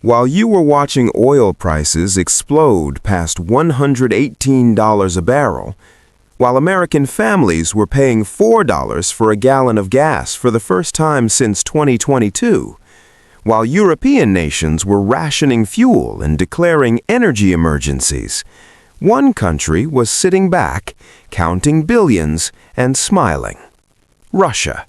While you were watching oil prices explode past $118 a barrel, while American families were paying $4 for a gallon of gas for the first time since 2022, while European nations were rationing fuel and declaring energy emergencies, one country was sitting back, counting billions and smiling. Russia.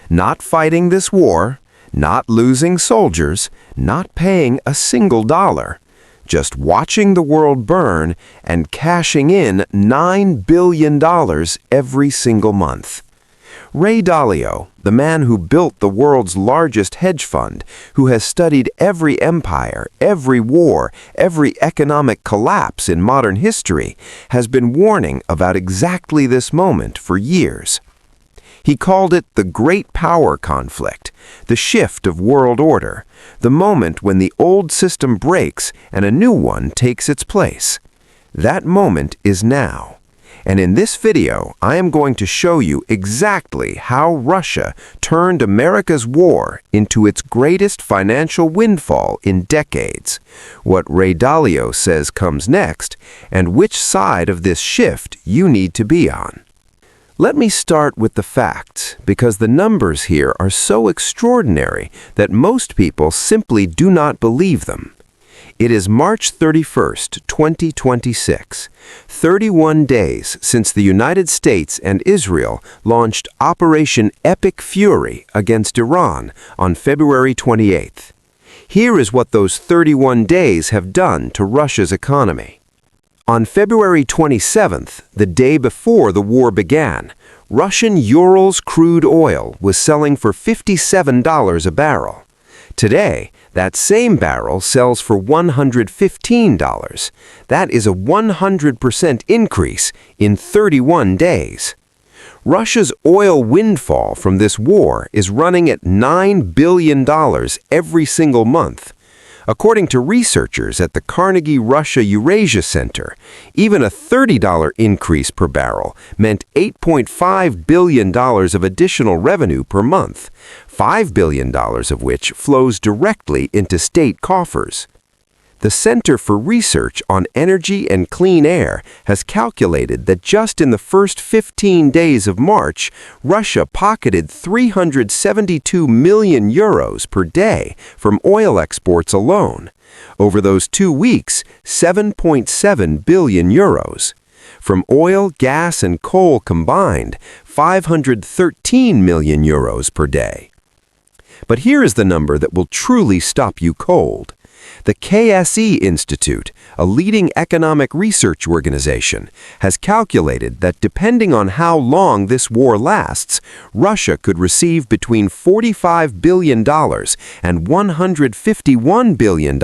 Not fighting this war, not losing soldiers, not paying a single dollar, just watching the world burn and cashing in $9 billion every single month. Ray Dalio, the man who built the world's largest hedge fund, who has studied every empire, every war, every economic collapse in modern history, has been warning about exactly this moment for years. He called it the great power conflict, the shift of world order, the moment when the old system breaks and a new one takes its place. That moment is now. And in this video, I am going to show you exactly how Russia turned America's war into its greatest financial windfall in decades, what Ray Dalio says comes next, and which side of this shift you need to be on. Let me start with the facts, because the numbers here are so extraordinary that most people simply do not believe them. It is March 31st, 2026, 31 days since the United States and Israel launched Operation Epic Fury against Iran on February 28th. Here is what those 31 days have done to Russia's economy. On February 27th, the day before the war began, Russian Urals crude oil was selling for $57 a barrel. Today, that same barrel sells for $115. That is a 100% increase in 31 days. Russia's oil windfall from this war is running at $9 billion every single month. According to researchers at the Carnegie Russia Eurasia Center, even a $30 increase per barrel meant $8.5 billion of additional revenue per month, $5 billion of which flows directly into state coffers. The Center for Research on Energy and Clean Air has calculated that just in the first 15 days of March, Russia pocketed 372 million euros per day from oil exports alone. Over those 2 weeks, 7.7 billion euros. From oil, gas, and coal combined, 513 million euros per day. But here is the number that will truly stop you cold. The KSE Institute, a leading economic research organization, has calculated that depending on how long this war lasts, Russia could receive between $45 billion and $151 billion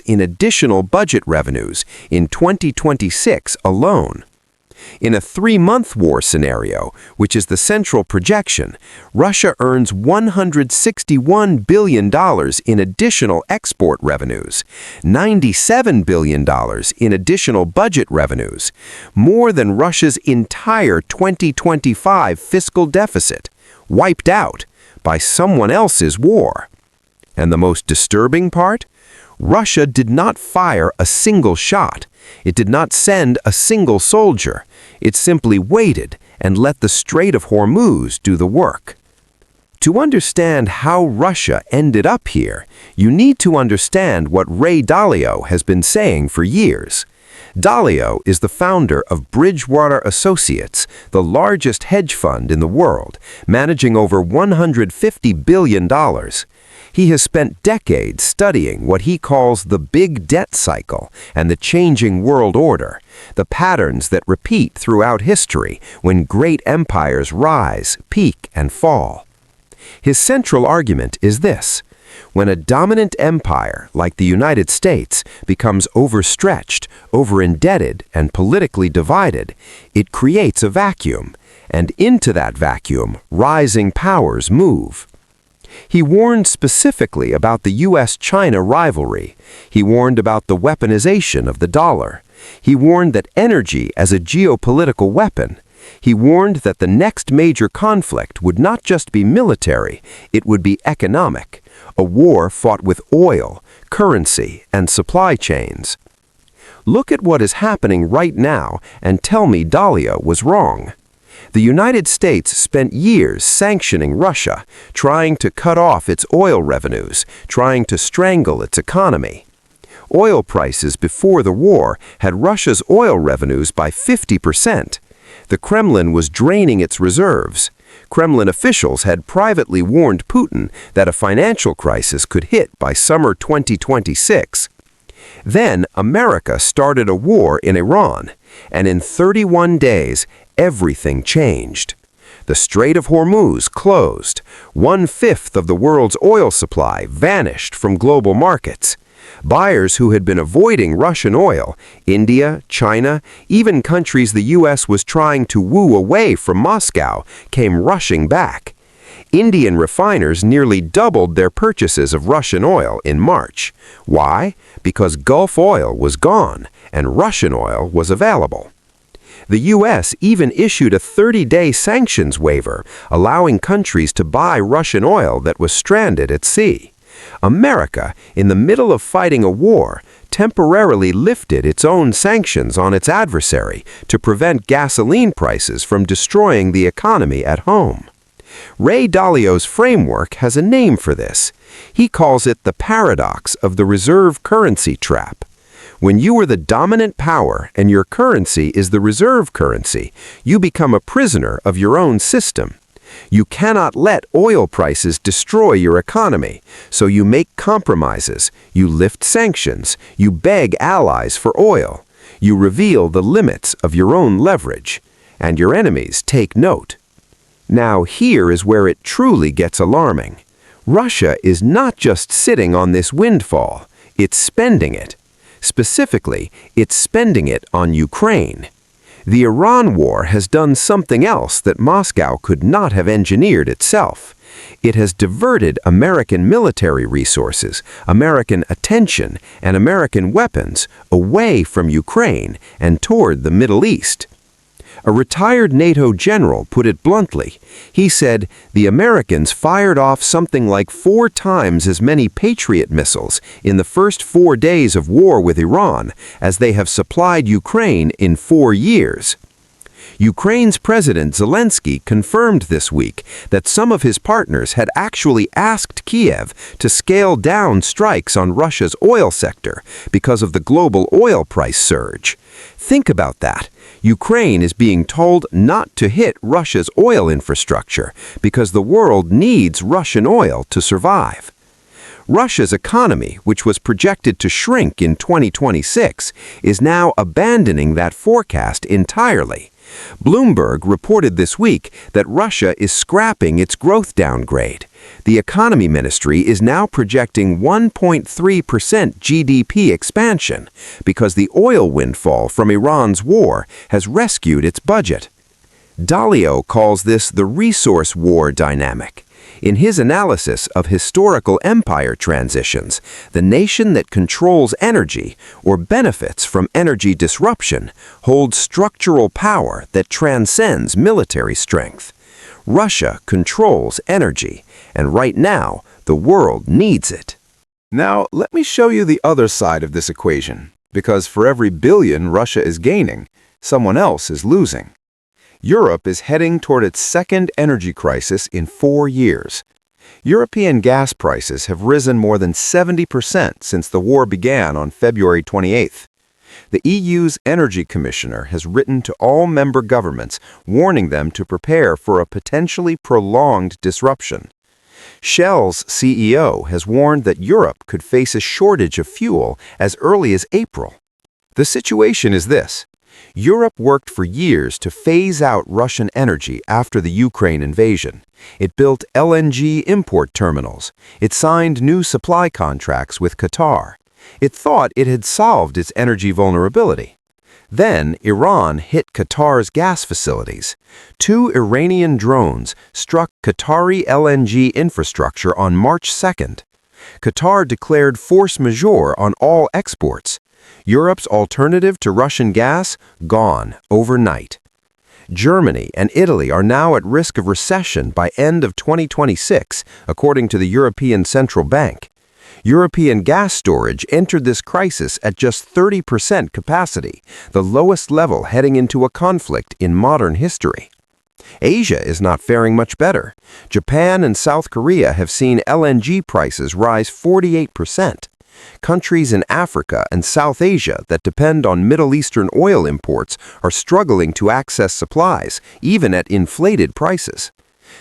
in additional budget revenues in 2026 alone. In a 3-month war scenario, which is the central projection, Russia earns $161 billion in additional export revenues, $97 billion in additional budget revenues, more than Russia's entire 2025 fiscal deficit, wiped out by someone else's war. And the most disturbing part? Russia did not fire a single shot. It did not send a single soldier. It simply waited and let the Strait of Hormuz do the work. To understand how Russia ended up here, you need to understand what Ray Dalio has been saying for years. Dalio is the founder of Bridgewater Associates, the largest hedge fund in the world, managing over $150 billion. He has spent decades studying what he calls the big debt cycle and the changing world order, the patterns that repeat throughout history when great empires rise, peak, and fall. His central argument is this: when a dominant empire like the United States becomes overstretched, over-indebted, and politically divided, it creates a vacuum, and into that vacuum, rising powers move. He warned specifically about the U.S.-China rivalry. He warned about the weaponization of the dollar. He warned that energy as a geopolitical weapon. He warned that the next major conflict would not just be military, it would be economic, a war fought with oil, currency, and supply chains. Look at what is happening right now and tell me Dalio was wrong. The United States spent years sanctioning Russia, trying to cut off its oil revenues, trying to strangle its economy. Oil prices before the war had Russia's oil revenues by 50%. The Kremlin was draining its reserves. Kremlin officials had privately warned Putin that a financial crisis could hit by summer 2026. Then America started a war in Iran, and in 31 days, everything changed. The Strait of Hormuz closed. 1/5 of the world's oil supply vanished from global markets. Buyers who had been avoiding Russian oil, India, China, even countries the U.S. was trying to woo away from Moscow, came rushing back. Indian refiners nearly doubled their purchases of Russian oil in March. Why? Because Gulf oil was gone and Russian oil was available. The U.S. even issued a 30-day sanctions waiver, allowing countries to buy Russian oil that was stranded at sea. America, in the middle of fighting a war, temporarily lifted its own sanctions on its adversary to prevent gasoline prices from destroying the economy at home. Ray Dalio's framework has a name for this. He calls it the paradox of the reserve currency trap. When you are the dominant power and your currency is the reserve currency, you become a prisoner of your own system. You cannot let oil prices destroy your economy, so you make compromises, you lift sanctions, you beg allies for oil, you reveal the limits of your own leverage, and your enemies take note. Now here is where it truly gets alarming. Russia is not just sitting on this windfall, it's spending it. Specifically, it's spending it on Ukraine. The Iran war has done something else that Moscow could not have engineered itself. It has diverted American military resources, American attention, and American weapons away from Ukraine and toward the Middle East. A retired NATO general put it bluntly. He said, the Americans fired off something like 4 times as many Patriot missiles in the first 4 days of war with Iran as they have supplied Ukraine in 4 years. Ukraine's President Zelensky confirmed this week that some of his partners had actually asked Kiev to scale down strikes on Russia's oil sector because of the global oil price surge. Think about that. Ukraine is being told not to hit Russia's oil infrastructure because the world needs Russian oil to survive. Russia's economy, which was projected to shrink in 2026, is now abandoning that forecast entirely. Bloomberg reported this week that Russia is scrapping its growth downgrade. The economy ministry is now projecting 1.3% GDP expansion because the oil windfall from Iran's war has rescued its budget. Dalio calls this the resource war dynamic. In his analysis of historical empire transitions, the nation that controls energy or benefits from energy disruption holds structural power that transcends military strength. Russia controls energy, and right now, the world needs it. Now, let me show you the other side of this equation, because for every billion Russia is gaining, someone else is losing. Europe is heading toward its second energy crisis in 4 years. European gas prices have risen more than 70% since the war began on February 28th. The EU's Energy Commissioner has written to all member governments, warning them to prepare for a potentially prolonged disruption. Shell's CEO has warned that Europe could face a shortage of fuel as early as April. The situation is this. Europe worked for years to phase out Russian energy after the Ukraine invasion. It built LNG import terminals. It signed new supply contracts with Qatar. It thought it had solved its energy vulnerability. Then Iran hit Qatar's gas facilities. 2 Iranian drones struck Qatari LNG infrastructure on March 2nd. Qatar declared force majeure on all exports. Europe's alternative to Russian gas, gone overnight. Germany and Italy are now at risk of recession by end of 2026, according to the European Central Bank. European gas storage entered this crisis at just 30% capacity, the lowest level heading into a conflict in modern history. Asia is not faring much better. Japan and South Korea have seen LNG prices rise 48%. Countries in Africa and South Asia that depend on Middle Eastern oil imports are struggling to access supplies, even at inflated prices.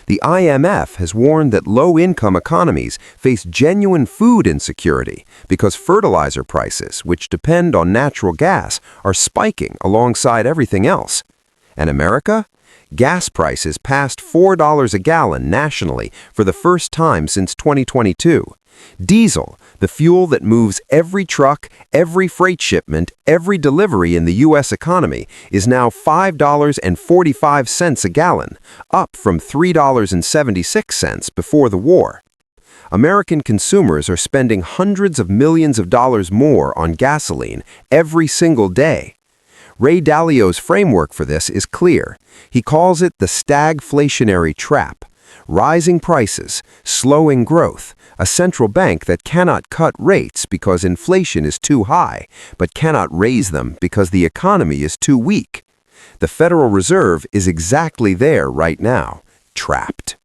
The IMF has warned that low-income economies face genuine food insecurity because fertilizer prices, which depend on natural gas, are spiking alongside everything else. And America? Gas prices passed $4 a gallon nationally for the first time since 2022. Diesel, the fuel that moves every truck, every freight shipment, every delivery in the U.S. economy, is now $5.45 a gallon, up from $3.76 before the war. American consumers are spending hundreds of millions of dollars more on gasoline every single day. Ray Dalio's framework for this is clear. He calls it the stagflationary trap. Rising prices, slowing growth, a central bank that cannot cut rates because inflation is too high, but cannot raise them because the economy is too weak. The Federal Reserve is exactly there right now, trapped.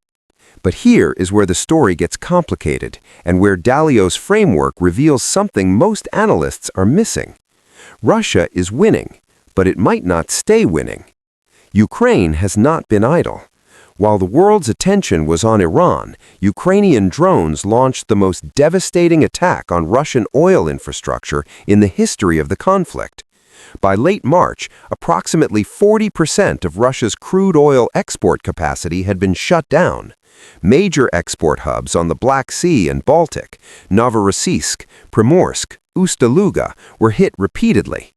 But here is where the story gets complicated and where Dalio's framework reveals something most analysts are missing. Russia is winning, but it might not stay winning. Ukraine has not been idle. While the world's attention was on Iran, Ukrainian drones launched the most devastating attack on Russian oil infrastructure in the history of the conflict. By late March, approximately 40% of Russia's crude oil export capacity had been shut down. Major export hubs on the Black Sea and Baltic, Novorossiysk, Primorsk, Ust-Luga, were hit repeatedly.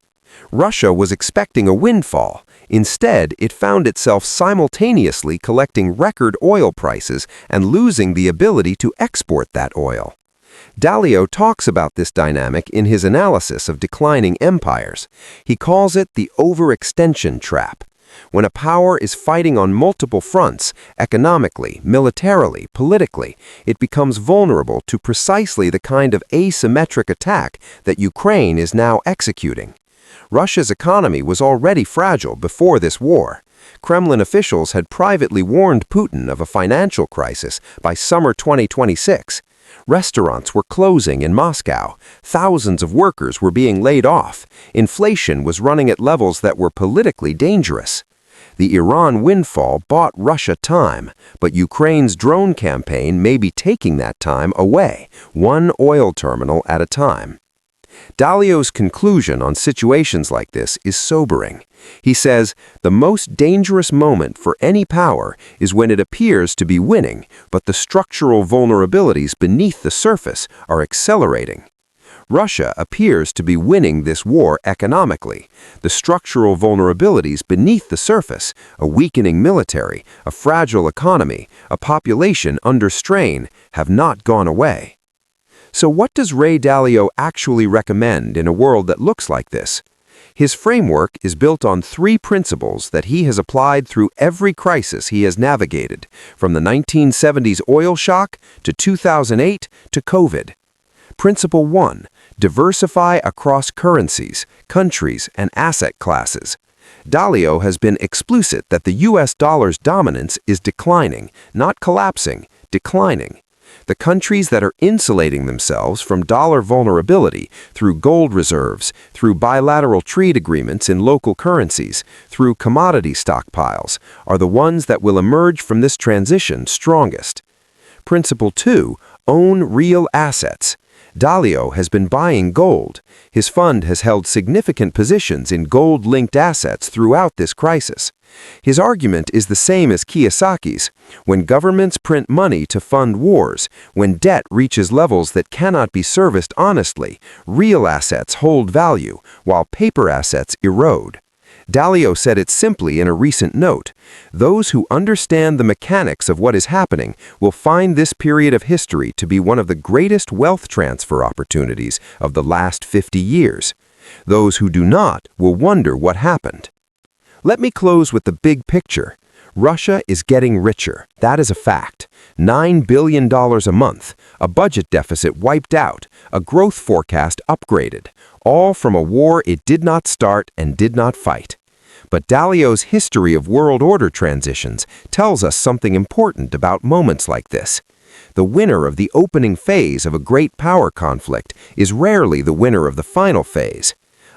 Russia was expecting a windfall. Instead, it found itself simultaneously collecting record oil prices and losing the ability to export that oil. Dalio talks about this dynamic in his analysis of declining empires. He calls it the overextension trap. When a power is fighting on multiple fronts, economically, militarily, politically, it becomes vulnerable to precisely the kind of asymmetric attack that Ukraine is now executing. Russia's economy was already fragile before this war. Kremlin officials had privately warned Putin of a financial crisis by summer 2026. Restaurants were closing in Moscow. Thousands of workers were being laid off. Inflation was running at levels that were politically dangerous. The Iran windfall bought Russia time, but Ukraine's drone campaign may be taking that time away, one oil terminal at a time. Dalio's conclusion on situations like this is sobering. He says, the most dangerous moment for any power is when it appears to be winning, but the structural vulnerabilities beneath the surface are accelerating. Russia appears to be winning this war economically. The structural vulnerabilities beneath the surface, a weakening military, a fragile economy, a population under strain, have not gone away. So what does Ray Dalio actually recommend in a world that looks like this? His framework is built on three principles that he has applied through every crisis he has navigated, from the 1970s oil shock to 2008 to COVID. Principle 1. Diversify across currencies, countries, and asset classes. Dalio has been explicit that the U.S. dollar's dominance is declining, not collapsing, declining. The countries that are insulating themselves from dollar vulnerability through gold reserves, through bilateral trade agreements in local currencies, through commodity stockpiles, are the ones that will emerge from this transition strongest. Principle 2. Own real assets. Dalio has been buying gold. His fund has held significant positions in gold-linked assets throughout this crisis. His argument is the same as Kiyosaki's. When governments print money to fund wars, when debt reaches levels that cannot be serviced honestly, real assets hold value, while paper assets erode. Dalio said it simply in a recent note. Those who understand the mechanics of what is happening will find this period of history to be one of the greatest wealth transfer opportunities of the last 50 years. Those who do not will wonder what happened. Let me close with the big picture. Russia is getting richer. That is a fact. $9 billion a month, a budget deficit wiped out, a growth forecast upgraded, all from a war it did not start and did not fight. But Dalio's history of world order transitions tells us something important about moments like this. The winner of the opening phase of a great power conflict is rarely the winner of the final phase.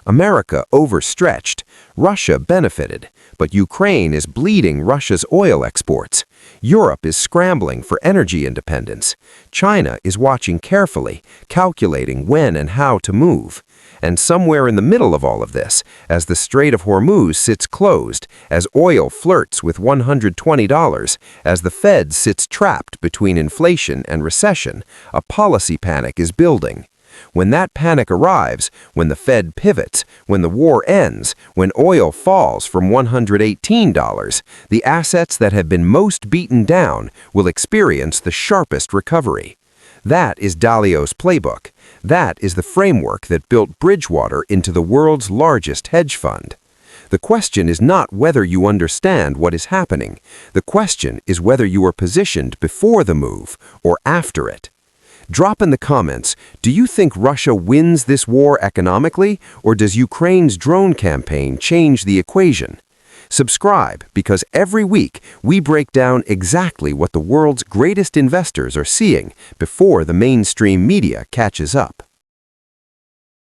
America overstretched, Russia benefited, but Ukraine is bleeding Russia's oil exports. Europe is scrambling for energy independence. China is watching carefully, calculating when and how to move. And somewhere in the middle of all of this, as the Strait of Hormuz sits closed, as oil flirts with $120, as the Fed sits trapped between inflation and recession, a policy panic is building. When that panic arrives, when the Fed pivots, when the war ends, when oil falls from $118, the assets that have been most beaten down will experience the sharpest recovery. That is Dalio's playbook. That is the framework that built Bridgewater into the world's largest hedge fund. The question is not whether you understand what is happening. The question is whether you are positioned before the move or after it. Drop in the comments, do you think Russia wins this war economically, or does Ukraine's drone campaign change the equation? Subscribe, because every week we break down exactly what the world's greatest investors are seeing before the mainstream media catches up.